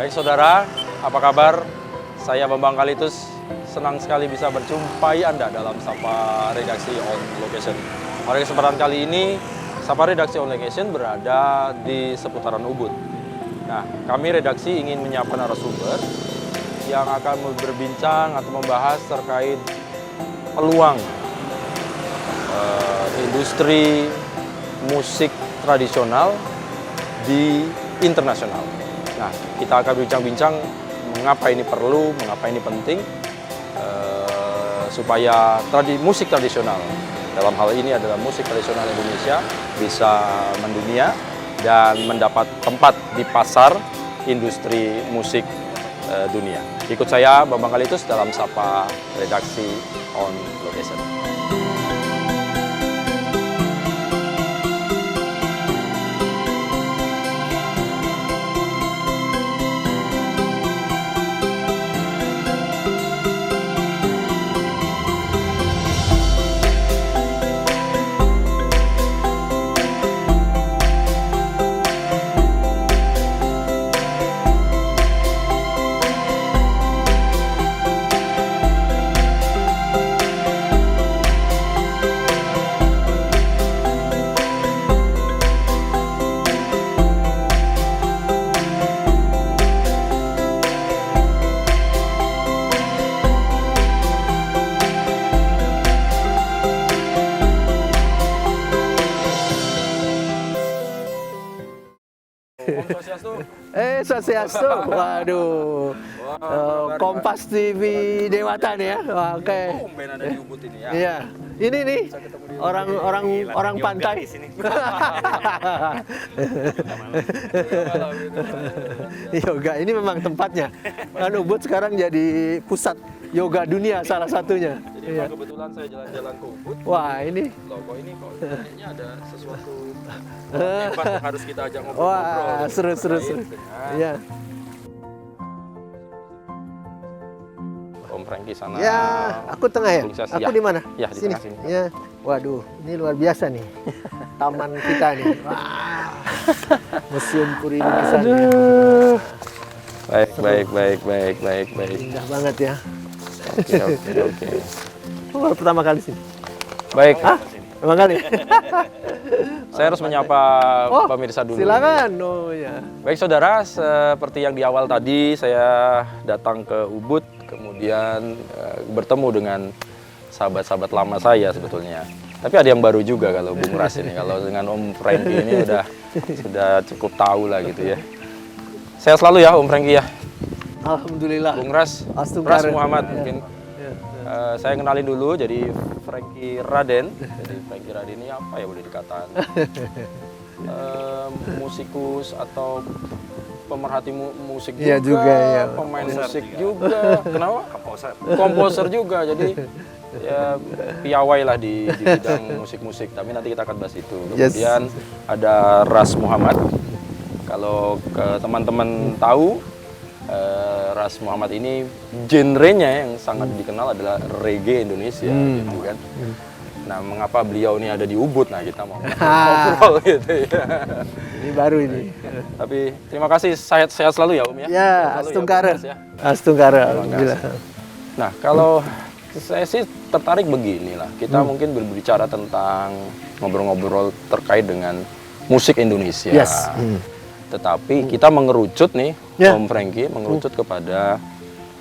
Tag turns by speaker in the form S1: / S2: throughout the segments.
S1: Baik saudara, apa kabar? Saya Bambang Kalitus, senang sekali bisa berjumpai Anda dalam Sapa Redaksi On Location. Pada kesempatan kali ini, Sapa Redaksi On Location berada di seputaran Ubud. Nah, kami redaksi ingin menyiapkan narasumber yang akan berbincang atau membahas terkait peluang industri musik tradisional di internasional. Nah, kita akan bincang-bincang mengapa ini perlu, mengapa ini penting, supaya musik tradisional, dalam hal ini adalah musik tradisional Indonesia, bisa mendunia dan mendapat tempat di pasar industri musik dunia. Ikut saya, Bambang Kalitus, dalam Sapa Redaksi On Location.
S2: Swastiastu. Waduh. Kompas TV Dewata nih ya. Oke.
S1: Tumben ada di Ubud ini ya.
S2: Iya. Ini nih orang pantai. Yoga ini memang tempatnya. Kan Ubud sekarang jadi pusat yoga dunia salah satunya.
S1: Jadi
S2: Iya.
S1: kebetulan saya jalan-jalan ke Ubud.
S2: Wah, ini.
S1: Logo ini kok kayaknya ada sesuatu hebat yang harus kita ajak ngobrol-ngobrol.
S2: Wah, seru. Iya.
S1: Om Franky sana.
S2: Ya, aku tengah ya.
S1: Bung Syas,
S2: Aku
S1: ya.
S2: di mana?
S1: Ya, di tengah sini.
S2: Ya. Waduh, ini luar biasa nih. Taman kita nih. Wah. Museum Puri Lukisan.
S1: Baik.
S2: Indah banget ya.
S1: Oke.
S2: Baru pertama kali sini.
S1: Baik.
S2: Pertama kali.
S1: Saya harus menyapa pemirsa dulu.
S2: Silakan. Oh ya.
S1: Baik saudara, seperti yang di awal tadi saya datang ke Ubud, kemudian bertemu dengan sahabat-sahabat lama saya sebetulnya. Tapi ada yang baru juga kalau Bung Ras ini. Kalau dengan Om Franky ini sudah cukup tahu lah gitu ya. Saya selalu ya Om Franky ya.
S2: Alhamdulillah.
S1: Bung Ras Muhammad mungkin. Saya kenalin dulu, jadi Franky Raden. Jadi Franky Raden ini apa ya boleh dikatakan? Musikus atau pemerhati musik juga,
S2: juga ya.
S1: Pemain musik juga. Kenapa? Komposer juga. Jadi ya piawai lah di bidang musik-musik. Tapi nanti kita akan bahas itu. Kemudian ada Ras Muhammad. Kalau ke teman-teman tahu, Ras Muhammad ini genrenya yang sangat dikenal adalah reggae Indonesia, gitu kan. Nah, mengapa beliau ini ada di Ubud? Nah, kita mau ngobrol gitu ya.
S2: Ini baru ini.
S1: Tapi terima kasih, sehat selalu ya Om ya.
S2: Ya, Astungkara. Astungkara, alhamdulillah.
S1: Nah, kalau saya sih tertarik beginilah. Kita mungkin berbicara tentang ngobrol-ngobrol terkait dengan musik Indonesia.
S2: Yes.
S1: Tetapi kita mengerucut nih, Om Franky, mengerucut kepada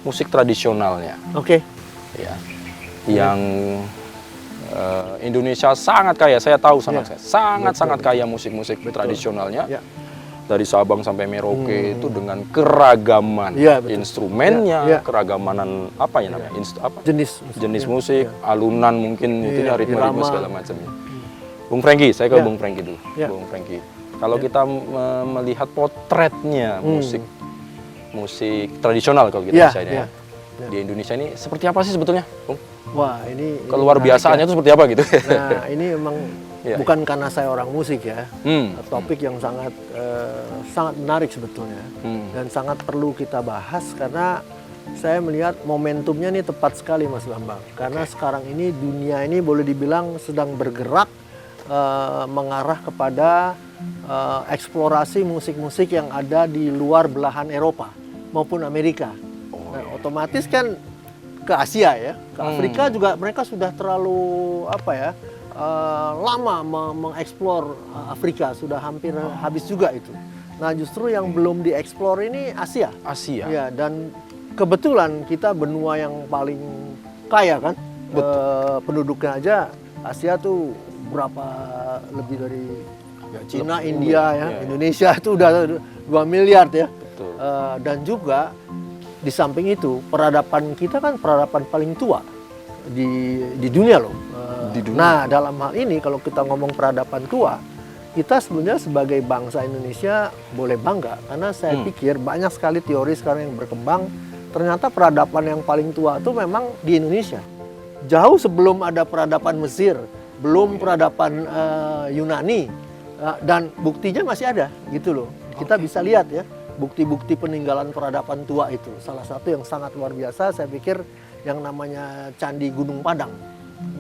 S1: musik tradisionalnya.
S2: Oke.
S1: Ya, yang Indonesia sangat kaya, saya tahu sangat kaya musik-musik tradisionalnya.
S2: Ya.
S1: Dari Sabang sampai Merauke itu dengan keragaman instrumennya, keragaman apa ya namanya, jenis musik, alunan mungkin itu ritme-ritme segala macamnya. Bung Franky, saya ke Bung Franky dulu. Bung Franky, kalau kita melihat potretnya musik tradisional kalau kita misalnya di Indonesia ini seperti apa sih sebetulnya, Bung?
S2: Wah, ini
S1: keluar biasaannya itu seperti apa gitu?
S2: Nah, ini memang bukan karena saya orang musik ya. Topik yang sangat menarik sebetulnya dan sangat perlu kita bahas karena saya melihat momentumnya ini tepat sekali Mas Bambang. Karena sekarang ini dunia ini boleh dibilang sedang bergerak mengarah kepada eksplorasi musik-musik yang ada di luar belahan Eropa. maupun Amerika. Nah, otomatis kan ke Asia ya, ke Afrika juga mereka sudah terlalu lama mengeksplor Afrika, sudah hampir habis juga itu. Nah, justru yang belum dieksplor ini Asia.
S1: Asia.
S2: Ya, dan kebetulan kita benua yang paling kaya kan. Penduduknya aja Asia tuh berapa lebih dari Cina, India ya, Indonesia itu udah 2 miliar ya. Dan juga di samping itu peradaban kita kan peradaban paling tua di dunia loh. Nah, dalam hal ini kalau kita ngomong peradaban tua, kita sebenarnya sebagai bangsa Indonesia boleh bangga karena saya pikir banyak sekali teori sekarang yang berkembang. Ternyata peradaban yang paling tua itu memang di Indonesia. Jauh sebelum ada peradaban Mesir, belum peradaban Yunani, dan buktinya masih ada gitu loh. Kita bisa lihat ya bukti-bukti peninggalan peradaban tua itu. Salah satu yang sangat luar biasa saya pikir yang namanya Candi Gunung Padang.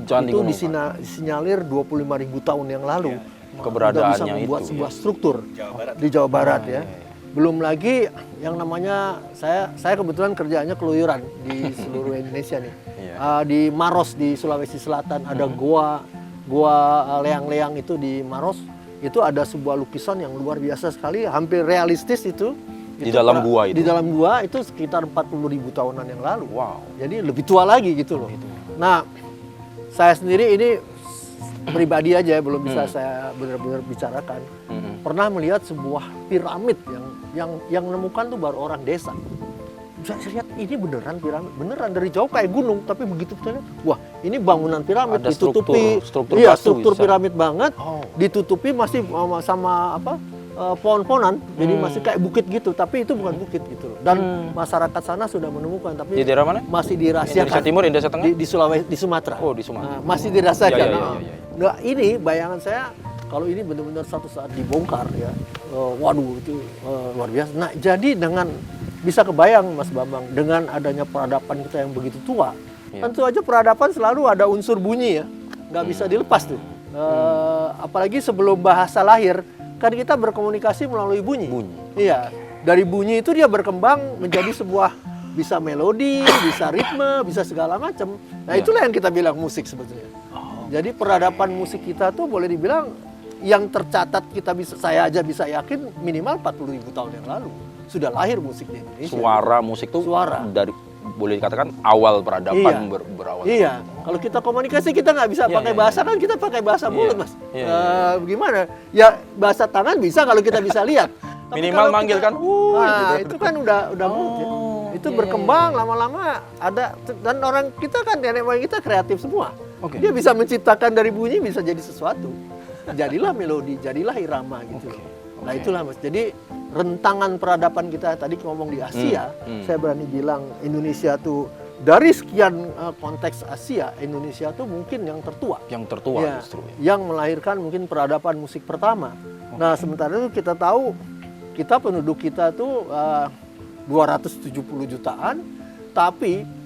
S2: Itu disinyalir 25.000 tahun yang lalu.
S1: Keberadaannya
S2: bisa membuat
S1: itu
S2: sebuah struktur di Jawa Barat ya. Belum lagi yang namanya saya kebetulan kerjaannya keluyuran di seluruh Indonesia nih. Di Maros di Sulawesi Selatan ada gua Leang-Leang itu di Maros. Itu ada sebuah lukisan yang luar biasa sekali, hampir realistis itu.
S1: Di dalam gua itu?
S2: Di dalam gua itu sekitar 40.000 tahunan yang lalu. Wow. Jadi lebih tua lagi gitu loh. Nah, saya sendiri ini pribadi aja belum bisa saya benar-benar bicarakan. Pernah melihat sebuah piramid yang menemukan tuh baru orang desa. Saya lihat ini beneran piramid, beneran dari jauh kayak gunung, tapi begitu kita lihat, wah ini bangunan piramid
S1: ada
S2: ditutupi, struktur piramid banget, ditutupi masih sama pohon-pohonan, jadi masih kayak bukit gitu, tapi itu bukan bukit gitu loh. Dan masyarakat sana sudah menemukan, tapi
S1: di daerah mana?
S2: Masih dirahasiakan.
S1: Indonesia Timur, Indonesia Tengah?
S2: Di Sulawesi, di Sumatera.
S1: Oh, di Sumatera.
S2: Masih dirahasiakan.
S1: Nah,
S2: ini bayangan saya kalau ini benar-benar satu saat dibongkar ya, waduh itu luar biasa. Nah, jadi dengan bisa kebayang Mas Bambang dengan adanya peradaban kita yang begitu tua, tentu aja peradaban selalu ada unsur bunyi ya, nggak bisa dilepas tuh. Apalagi sebelum bahasa lahir, kan kita berkomunikasi melalui bunyi. Iya, dari bunyi itu dia berkembang menjadi sebuah bisa melodi, bisa ritme, bisa segala macam. Nah itulah yang kita bilang musik sebetulnya. Jadi peradaban musik kita tuh boleh dibilang yang tercatat saya aja bisa yakin minimal 40.000 tahun yang lalu sudah lahir musik di Indonesia.
S1: Suara musik tuh dari boleh dikatakan awal peradaban berawal.
S2: Iya, kalau kita komunikasi kita nggak bisa pakai bahasa kan kita pakai bahasa mulut Mas. Gimana? Ya bahasa tangan bisa kalau kita bisa lihat.
S1: Minimal manggil kan,
S2: gitu. Itu kan udah mulut ya. Itu berkembang lama-lama ada dan orang kita kan nenek moyang kita kreatif semua. Dia bisa menciptakan dari bunyi bisa jadi sesuatu. Jadilah melodi, jadilah irama gitu. Nah itulah Mas. Jadi rentangan peradaban kita tadi ngomong di Asia, saya berani bilang Indonesia tuh dari sekian konteks Asia, Indonesia tuh mungkin yang tertua.
S1: Yang tertua
S2: ya, justru. Yang melahirkan mungkin peradaban musik pertama. Nah sementara itu kita tahu kita penduduk kita tuh 270 jutaan, tapi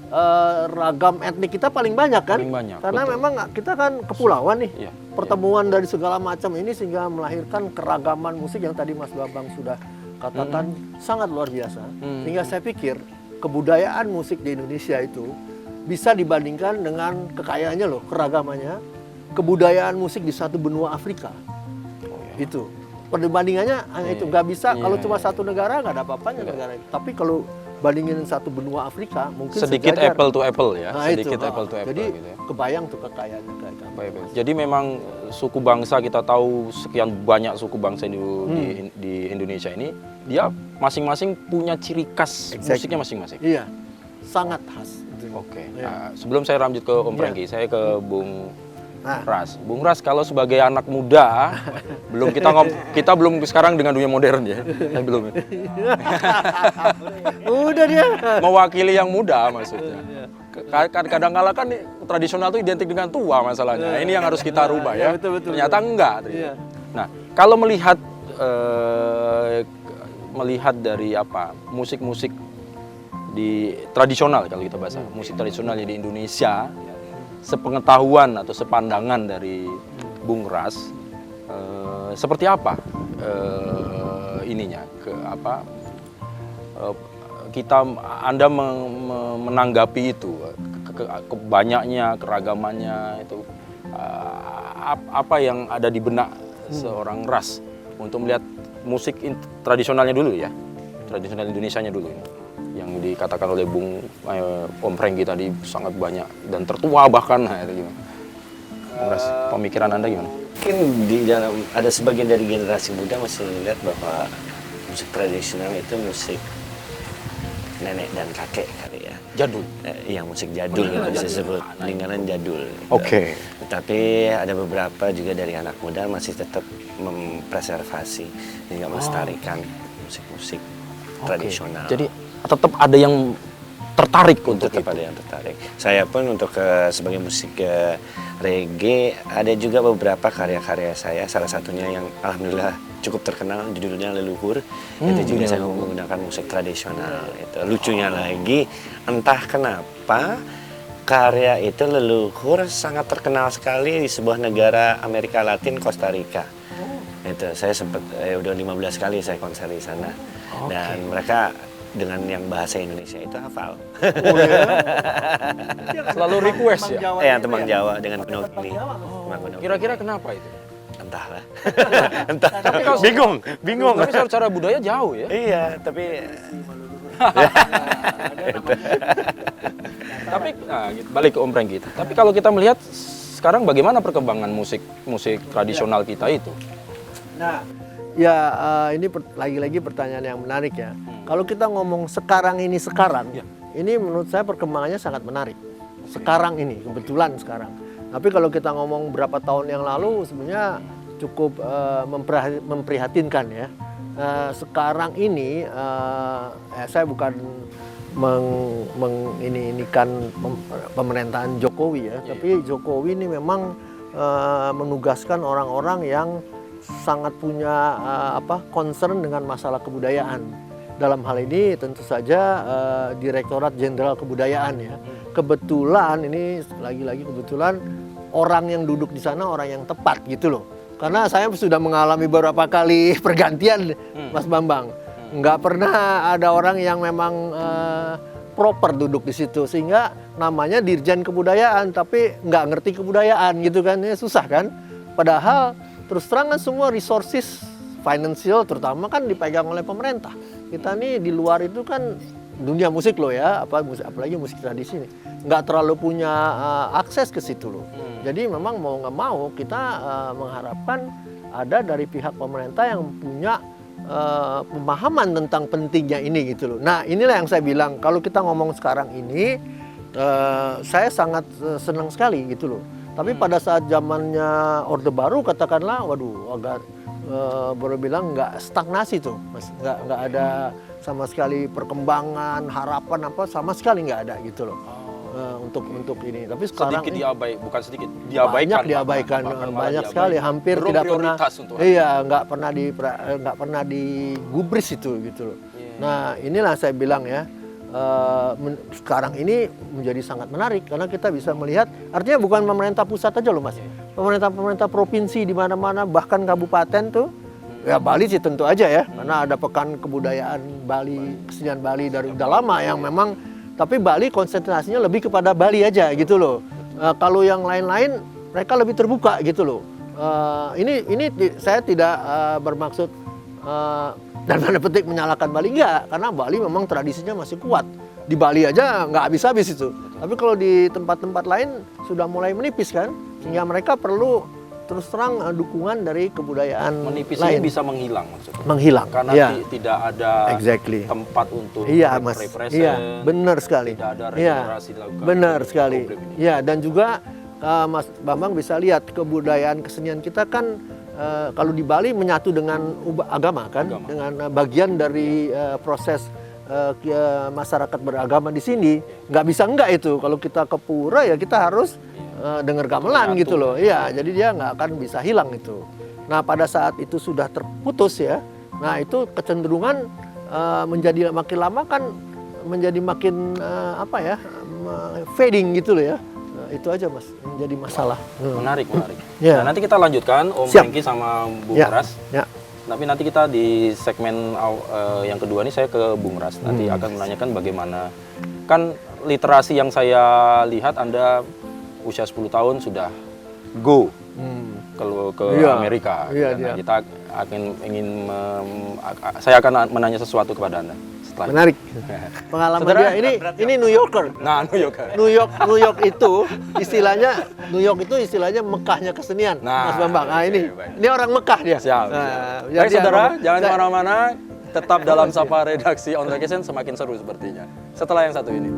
S2: ragam etnik kita paling banyak kan? Karena memang kita kan kepulauan nih. Pertemuan dari segala macam ini sehingga melahirkan keragaman musik yang tadi Mas Bambang sudah katakan sangat luar biasa. Sehingga saya pikir kebudayaan musik di Indonesia itu bisa dibandingkan dengan kekayaannya loh, keragamannya. Kebudayaan musik di satu benua Afrika. Itu. Perbandingannya hanya itu. Nggak bisa, kalau cuma satu negara nggak ada apa-apanya negara itu. Tapi kalau bandingin satu benua Afrika mungkin
S1: sedikit sejajar. Apple to apple ya,
S2: nah,
S1: sedikit itu. Apple to apple.
S2: Jadi
S1: gitu ya.
S2: Kebayang tuh kekayaannya kayak gitu.
S1: Jadi memang suku bangsa kita tahu sekian banyak suku bangsa di Indonesia ini, dia masing-masing punya ciri khas musiknya masing-masing.
S2: Iya, sangat khas.
S1: Oke. Nah, sebelum saya lanjut ke Om Franky, saya ke Bung Ras. Bung Ras, kalau sebagai anak muda, kita belum sekarang dengan dunia modern ya, belum.
S2: Udah dia.
S1: Mewakili yang muda maksudnya. Kadang-kala kan tradisional itu identik dengan tua masalahnya. Ini yang harus kita rubah ya.
S2: Betul,
S1: ternyata enggak. Nah, kalau melihat dari musik-musik di tradisional kalau kita bahasa musik tradisionalnya di Indonesia. Sepengetahuan atau sepandangan dari Bung Ras, seperti apa Anda menanggapi itu banyaknya keragamannya itu, apa yang ada di benak seorang Ras untuk melihat musik tradisionalnya dulu ya, tradisional Indonesianya dulu ini, yang dikatakan oleh Om Franky tadi sangat banyak dan tertua bahkan, nah, itu gimana? Ras, pemikiran Anda gimana?
S3: Mungkin di dalam ada sebagian dari generasi muda masih melihat bahwa musik tradisional itu musik nenek dan kakek kali ya.
S1: Jadul?
S3: Iya, musik jadul gitu bisa disebut, lingkaran jadul. Gitu.
S1: Oke.
S3: Tetapi ada beberapa juga dari anak muda masih tetap mempreservasi hingga melestarikan musik-musik tradisional.
S1: Jadi tetap ada yang tertarik untuk
S3: tetap
S1: itu.
S3: ada yang tertarik. Saya pun untuk sebagai musik reggae ada juga beberapa karya-karya saya. Salah satunya yang alhamdulillah cukup terkenal judulnya Leluhur. Itu juga saya menggunakan musik tradisional. Itu lucunya lagi, entah kenapa karya itu Leluhur sangat terkenal sekali di sebuah negara Amerika Latin, Costa Rica. Itu saya sempat udah 15 kali saya konser di sana. Dan mereka dengan yang bahasa Indonesia itu hafal.
S2: Oh, ya?
S1: Selalu request ya?
S3: Iya, Tembang Jawa dengan penuh gini.
S1: Kira-kira kenapa itu?
S3: Entahlah. Entah.
S1: Tapi kalau
S3: Bingung.
S1: Tapi secara budaya jauh ya?
S3: Iya, tapi
S1: Tapi balik ke Om Franky. Tapi kalau kita melihat sekarang bagaimana perkembangan musik tradisional kita itu?
S2: Nah, ya ini lagi-lagi pertanyaan yang menarik ya. Kalau kita ngomong sekarang, ini menurut saya perkembangannya sangat menarik. Sekarang ini, kebetulan sekarang. Tapi kalau kita ngomong berapa tahun yang lalu, sebenarnya cukup memprihatinkan ya. Sekarang ini, saya bukan menginikan pemerintahan Jokowi ya, tapi Jokowi ini memang menugaskan orang-orang yang sangat punya concern dengan masalah kebudayaan. Dalam hal ini tentu saja Direktorat Jenderal Kebudayaan ya. Kebetulan ini lagi-lagi kebetulan orang yang duduk di sana orang yang tepat gitu loh. Karena saya sudah mengalami beberapa kali pergantian Mas Bambang. Nggak pernah ada orang yang memang proper duduk di situ, sehingga namanya Dirjen Kebudayaan tapi nggak ngerti kebudayaan gitu kan, ya susah kan. Padahal terus terang kan semua resources financial terutama kan dipegang oleh pemerintah. Kita nih di luar itu kan dunia musik loh ya, apalagi musik tradisi nih, nggak terlalu punya akses ke situ loh. Jadi memang mau nggak mau kita mengharapkan ada dari pihak pemerintah yang punya pemahaman tentang pentingnya ini gitu loh. Nah inilah yang saya bilang, kalau kita ngomong sekarang ini saya sangat senang sekali gitu loh. Tapi pada saat zamannya Orde Baru katakanlah, waduh agak baru bilang nggak stagnasi tuh, Mas. Nggak ada sama sekali perkembangan, harapan apa sama sekali nggak ada gitu loh. Untuk ini. Tapi sekarang
S1: diabaikan,
S2: banyak sekali, hampir tidak pernah. Iya, nggak pernah digubris itu gitu loh. Nah inilah saya bilang ya. Sekarang ini menjadi sangat menarik karena kita bisa melihat, artinya bukan pemerintah pusat aja loh Mas, pemerintah provinsi di mana-mana, bahkan kabupaten tuh, ya Bali sih tentu aja ya, karena ada pekan kebudayaan Bali, kesenian Bali dari udah lama yang memang, tapi Bali konsentrasinya lebih kepada Bali aja gitu loh. Kalau yang lain-lain mereka lebih terbuka gitu loh. Ini saya tidak bermaksud dan mana petik menyalahkan Bali, enggak, karena Bali memang tradisinya masih kuat. Di Bali aja nggak habis-habis itu. Tapi kalau di tempat-tempat lain sudah mulai menipis kan, sehingga mereka perlu terus terang dukungan dari kebudayaan
S1: menipis
S2: lain.
S1: Ini bisa menghilang maksudnya.
S2: Menghilang.
S1: Karena
S2: ya.
S1: Tidak ada tempat untuk
S2: Mas. Iya, benar sekali.
S1: Tidak ada regenerasi dilakukan.
S2: Benar sekali. Ya, dan juga Mas Bambang bisa lihat kebudayaan kesenian kita kan kalau di Bali menyatu dengan agama kan, dengan bagian dari proses masyarakat beragama di sini. Nggak bisa enggak itu. Kalau kita ke pura ya kita harus dengar gamelan gitu loh. Iya, jadi dia nggak akan bisa hilang itu. Nah pada saat itu sudah terputus ya, nah itu kecenderungan menjadi makin lama kan menjadi makin fading gitu loh ya. Itu aja Mas, menjadi masalah.
S1: Menarik.
S2: Ya.
S1: Nah, nanti kita lanjutkan Om Franky sama Bu Ras.
S2: Ya.
S1: Tapi nanti kita di segmen yang kedua ini saya ke Bung Ras. Nanti akan menanyakan bagaimana. Kan literasi yang saya lihat Anda usia 10 tahun sudah go ke
S2: Iya.
S1: Amerika.
S2: Iya,
S1: Nah,
S2: iya.
S1: kita saya akan menanya sesuatu kepada Anda setelah ini.
S2: Menarik. Pengalaman
S1: Saudara,
S2: dia ini New Yorker.
S1: Nah, New York.
S2: New York itu istilahnya Mekahnya kesenian,
S1: Nah,
S2: Mas Bambang. Nah,
S1: oke,
S2: ini
S1: baik.
S2: ini orang Mekah dia.
S1: Siap.
S2: Nah,
S1: Baik
S2: dia
S1: saudara,
S2: ngomong-
S1: jangan
S2: saya-
S1: kemana-mana. Tetap dalam Sapa Redaksi On Location semakin seru sepertinya. Setelah yang satu ini.